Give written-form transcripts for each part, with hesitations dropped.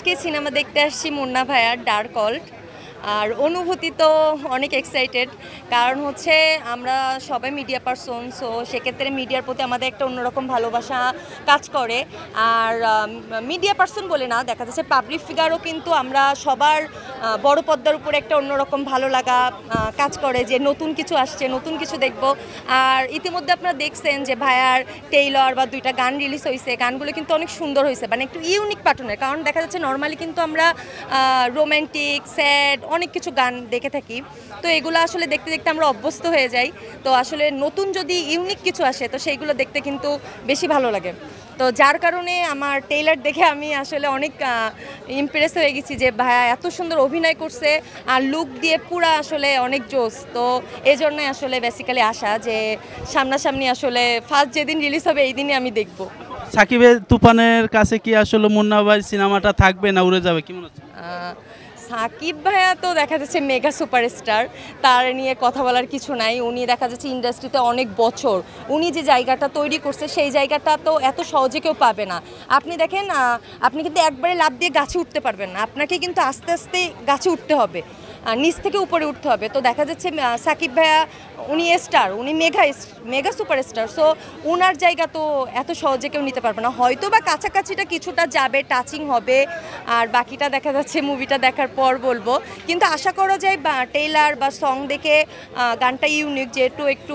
আজকে সিনেমা দেখতে আসছি মুন্না ভাইয়ার ডার্ক অল্ট। আর অনুভূতি তো অনেক এক্সাইটেড, কারণ হচ্ছে আমরা সবাই মিডিয়া পারসন, সো সেক্ষেত্রে মিডিয়ার প্রতি আমাদের একটা অন্যরকম ভালোবাসা কাজ করে। আর মিডিয়া পারসন বলে না, দেখা যাচ্ছে পাবলিক ফিগারও কিন্তু আমরা সবার বড় পর্দার উপরে একটা অন্যরকম ভালো লাগা কাজ করে যে নতুন কিছু আসছে, নতুন কিছু দেখব। আর ইতিমধ্যে আপনারা দেখছেন যে ভাইয়ার টেইলর বা 2টা গান রিলিজ হয়েছে, গানগুলো কিন্তু অনেক সুন্দর হয়েছে, মানে একটু ইউনিক প্যাটার্নের। কারণ দেখা যাচ্ছে নর্মালি কিন্তু আমরা রোম্যান্টিক, স্যাড অনেক কিছু গান দেখে থাকি, তো এগুলো আসলে দেখতে দেখতে আমরা অভ্যস্ত হয়ে যাই। তো আসলে নতুন যদি ইউনিক কিছু আসে তো সেইগুলো দেখতে কিন্তু বেশি ভালো লাগে। তো যার কারণে আমার টেইলার দেখে আমি আসলে অনেক ইমপ্রেস হয়ে গেছি যে ভাইয়া এত সুন্দর অভিনয় করছে আর লুক দিয়ে পুরা আসলে অনেক জোস। তো এই জন্যই আসলে বেসিক্যালি আসা যে সামনাসামনি আসলে ফার্স্ট যেদিন রিলিজ হবে এই দিনই আমি দেখব। সাকিবের তুফানের কাছে কি আসলে মুন্না ভাই সিনেমাটা থাকবে না উড়ে যাবে, কি মনে হচ্ছে? সাকিব ভাইয়া তো দেখা যাচ্ছে মেগা সুপারস্টার, তার নিয়ে কথা বলার কিছু নাই। উনি দেখা যাচ্ছে ইন্ডাস্ট্রিতে অনেক বছর, উনি যে জায়গাটা তৈরি করছে সেই জায়গাটা তো এত সহজে কেউ পাবে না। আপনি দেখেন, আপনি কিন্তু একবারে লাফ দিয়ে গাছে উঠতে পারবেন না, আপনাকে কিন্তু আস্তে আস্তে গাছে উঠতে হবে, নিচ থেকে উপরে উঠতে হবে। তো দেখা যাচ্ছে সাকিব ভাইয়া উনি স্টার, উনি মেগা সুপারস্টার, সো ওনার জায়গা তো এত সহজে কেউ নিতে পারবে না। হয়তো বা কাছাকাছিটা কিছুটা যাবে, টাচিং হবে, আর বাকিটা দেখা যাচ্ছে মুভিটা দেখার পর বলবো। কিন্তু আশা করা যায় বা টেইলার বা সং দেখে গানটা ইউনিক, যেহেতু একটু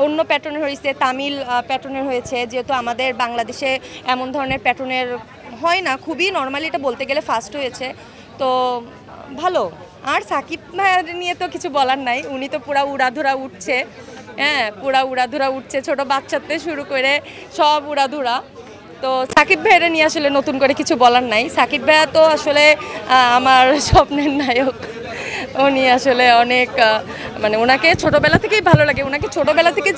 অন্য প্যাটার্নের হয়েছে, তামিল প্যাটার্নের হয়েছে, যেহেতু আমাদের বাংলাদেশে এমন ধরনের প্যাটার্নের হয় না, খুবই নর্মালি এটা বলতে গেলে ফার্স্ট হয়েছে, তো ভালো। আর সাকিব ভাইয়ের নিয়ে তো কিছু বলার নাই, উনি তো পুরা উড়াধুরা উঠছে, হ্যাঁ পুরা উড়াধুরা উঠছে, ছোট বাচ্চাতে শুরু করে সব উড়াধুরা। তো সাকিব ভাইয়ের নিয়ে আসলে নতুন করে কিছু বলার নাই। সাকিব ভাইয়া তো আসলে আমার স্বপ্নের নায়ক, উনি আসলে অনেক মানে ওনাকে ছোটোবেলা থেকেই ভালো লাগে। ওনাকে ছোটোবেলা থেকে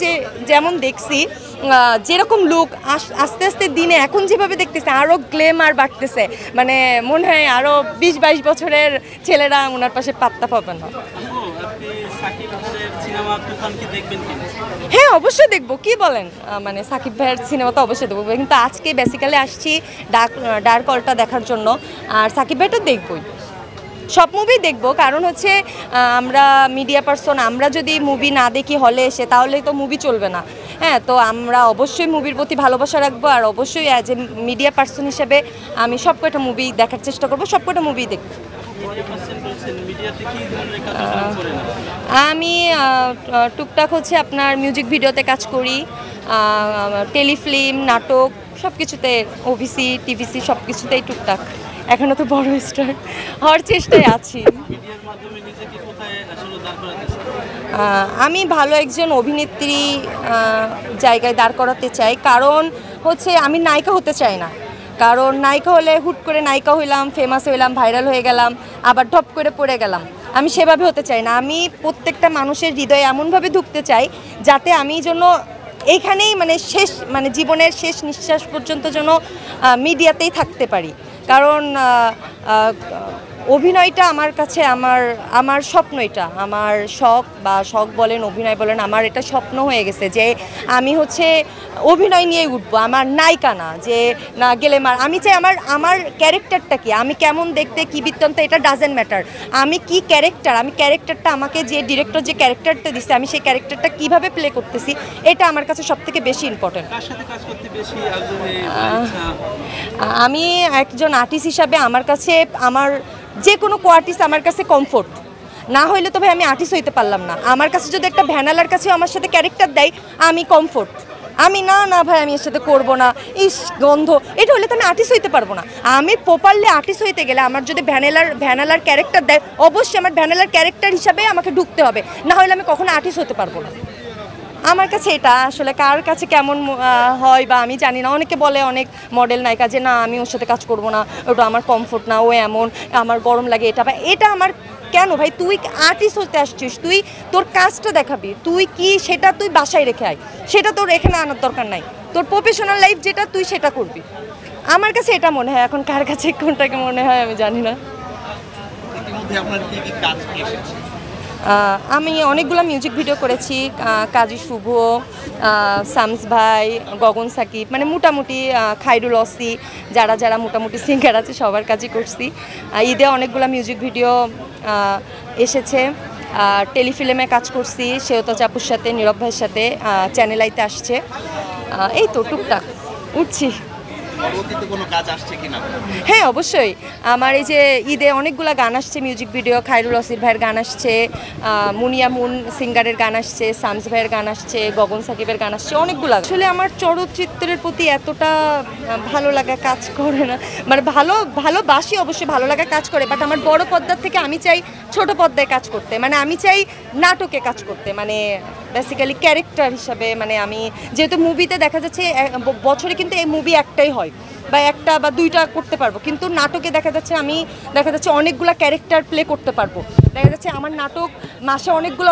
যেমন দেখছি, যেরকম লুক, আস্তে আস্তে দিনে এখন যেভাবে দেখতেছে আরও গ্লেমার বাড়তেছে, মানে মনে হয় আরও 20-22 বছরের ছেলেরা ওনার পাশে পাত্তা পাবে না। হ্যাঁ অবশ্যই দেখবো, কি বলেন, মানে সাকিব ভাইয়ের সিনেমা তো অবশ্যই দেখবো, কিন্তু আজকে বেসিক্যালি আসছি ডার্ক অল্টটা দেখার জন্য। আর সাকিব ভাইটা দেখবই, সব মুভি দেখবো, কারণ হচ্ছে আমরা মিডিয়া পারসন, আমরা যদি মুভি না দেখি হলে এসে তাহলে তো মুভি চলবে না। হ্যাঁ, তো আমরা অবশ্যই মুভির প্রতি ভালোবাসা রাখবো, আর অবশ্যই অ্যাজ এ মিডিয়া পারসন হিসেবে আমি সব কয়টা মুভি দেখার চেষ্টা করবো, সব কয়টা মুভি দেখবো। আমি টুকটাক হচ্ছে আপনার মিউজিক ভিডিওতে কাজ করি, টেলিফিল্ম, নাটক, সব কিছুতে, ওভিসি, টিভিসি, সব কিছুতেই টুকটাক। এখনো তো বড় স্টার হওয়ার চেষ্টায় আছি। আমি ভালো একজন অভিনেত্রী জায়গায় দাঁড় করাতে চাই, কারণ হচ্ছে আমি নায়িকা হতে চাই না। কারণ নায়িকা হলে হুট করে নায়িকা হইলাম, ফেমাস হইলাম, ভাইরাল হয়ে গেলাম, আবার ঢপ করে পড়ে গেলাম, আমি সেভাবে হতে চাই না। আমি প্রত্যেকটা মানুষের হৃদয়ে এমনভাবে ঢুকতে চাই যাতে আমি যেন এইখানেই মানে শেষ, মানে জীবনের শেষ নিঃশ্বাস পর্যন্ত যেন মিডিয়াতেই থাকতে পারি। কারণ অভিনয়টা আমার কাছে আমার স্বপ্ন, এটা আমার শখ, বা শখ বলেন অভিনয় বলেন, আমার এটা স্বপ্ন হয়ে গেছে যে আমি হচ্ছে অভিনয় নিয়েই উঠবো, আমার নায়িকা না যে না গেলে আমি চাই আমার ক্যারেক্টারটা কি, আমি কেমন দেখতে, কী বৃত্তান্ত, এটা ডাজেন্ট ম্যাটার। আমি কি ক্যারেক্টার, আমি ক্যারেক্টারটা, আমাকে যে ডিরেক্টর যে ক্যারেক্টারটা দিচ্ছে আমি সেই ক্যারেক্টারটা কীভাবে প্লে করতেছি, এটা আমার কাছে সবথেকে বেশি ইম্পর্টেন্ট। আমি একজন আর্টিস্ট হিসাবে আমার কাছে আমার যে কোনো কোয়ার্টিস্ট আমার কাছে কমফোর্ট না হইলে তো ভাই আমি আর্টিস্ট হইতে পারলাম না। আমার কাছে যদি একটা ভ্যানালার কাছে আমার সাথে ক্যারেক্টার দেয় আমি কমফোর্ট, আমি না ভাই আমি এর সাথে করবো না, ইস গন্ধ, এটা হলে তো আমি আর্টিস্ট হইতে পারবো না। আমি প্রপারলি আর্টিস্ট হইতে গেলে আমার যদি ভ্যানালার ক্যারেক্টার দেয়, অবশ্যই আমার ভ্যানালার ক্যারেক্টার হিসাবে আমাকে ঢুকতে হবে, না হলে আমি কখনো আর্টিস্ট হতে পারবো না। আমার কাছে এটা আসলে কার কাছে কেমন হয় বা আমি জানি না। অনেকে বলে, অনেক মডেল নায়িকা, যে না আমি ওর সাথে কাজ করব না, ওটা আমার কমফোর্ট না, ও এমন, আমার গরম লাগে, এটা বা এটা আমার কেন ভাই, তুই আর্টিস্ট হতে আসছিস, তুই তোর কাজটা দেখাবি, তুই কি সেটা তুই বাসায় রেখে আয়, সেটা তোর এখানে আনার দরকার নাই। তোর প্রফেশনাল লাইফ যেটা তুই সেটা করবি, আমার কাছে এটা মনে হয়। এখন কার কাছে কোনটাকে মনে হয় আমি জানি না। আমি অনেকগুলো মিউজিক ভিডিও করেছি, কাজী শুভ, শামস ভাই, গগন সাকিব, মানে মোটামুটি খায়রুল অসি, যারা যারা মোটামুটি সিঙ্গার আছে সবার কাজই করছি। ঈদে অনেকগুলো মিউজিক ভিডিও এসেছে, টেলিফিল্মে কাজ করছি সেওতা চাপুর সাথে, নীরব ভাইয়ের সাথে, চ্যানেল আইতে আসছে। এই তো টুকটাক উঠছি। পরবর্তীতে কোনো কাজ আসছে কিনা? হ্যাঁ অবশ্যই, আমার এই যে ঈদে অনেকগুলো গান আসছে, মিউজিক ভিডিও, খায়রুল অসির ভাইয়ের গান আসছে, মুনিয়া মুন সিঙ্গারের গান আসছে, শামস ভাইয়ের গান আসছে, গগন সাকিবের গান আসছে, অনেকগুলো। আসলে আমার চলচ্চিত্রের প্রতি এতটা ভালো লাগা কাজ করে না, মানে ভালোবাসি অবশ্যই, ভালো লাগা কাজ করে, বাট আমার বড় পর্দার থেকে আমি চাই ছোট পর্দায় কাজ করতে, মানে আমি চাই নাটকে কাজ করতে, মানে বেসিক্যালি ক্যারেক্টার হিসাবে। মানে আমি যেহেতু মুভিতে দেখা যাচ্ছে বছরে কিন্তু এই মুভি একটাই হয়, বা একটা বা দুইটা করতে পারবো, কিন্তু নাটকে দেখা যাচ্ছে অনেকগুলা ক্যারেক্টার প্লে করতে পারবো। দেখা যাচ্ছে আমার নাটক মাসে অনেকগুলো